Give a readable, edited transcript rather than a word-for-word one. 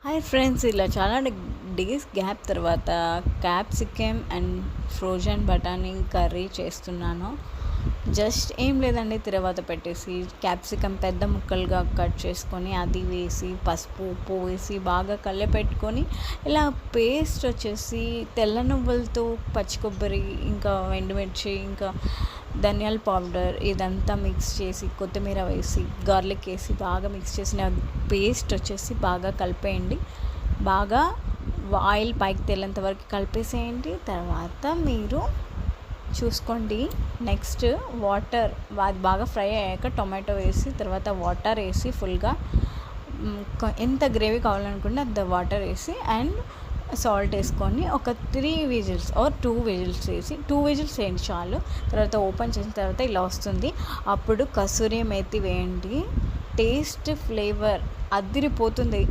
Hi friends, ఇలా చాలా days gap తర్వాత క్యాప్సికమ్ అండ్ ఫ్రోజన్ బఠానీ కర్రీ చేస్తున్నాను. జస్ట్ ఏం లేదండి, తర్వాత పెట్టేసి క్యాప్సికమ్ పెద్ద ముక్కలుగా కట్ చేసుకొని అది వేసి పసుపు ఉప్పు వేసి బాగా కలిపెట్టుకొని ఇలా పేస్ట్ వచ్చేసి తెల్ల నువ్వులతో పచ్చి కొబ్బరి ఇంకా ఎండుమిర్చి ఇంకా ధనియాల పౌడర్ ఇదంతా మిక్స్ చేసి కొత్తిమీర వేసి గార్లిక్ వేసి బాగా మిక్స్ చేసిన పేస్ట్ వచ్చేసి బాగా కలిపేయండి. బాగా ఆయిల్ పైకి తేలేంత వరకు కలిపేసేయండి. తర్వాత మీరు చూసుకోండి. నెక్స్ట్ వాటర్ అది బాగా ఫ్రై అయ్యాక టొమాటో వేసి తర్వాత వాటర్ వేసి ఫుల్గా ఎంత గ్రేవీ కావాలనుకుంటే అంత వాటర్ వేసి అండ్ సాల్ట్ వేసుకొని ఒక 3 విజిల్స్ ఆర్ 2 విజిల్స్ వేసి 2 విజిల్స్ వేయండి చాలు. తర్వాత ఓపెన్ చేసిన తర్వాత ఇలా వస్తుంది. అప్పుడు కసూరి మేతి వేయండి. టేస్ట్ ఫ్లేవర్ అదిరిపోతుంది.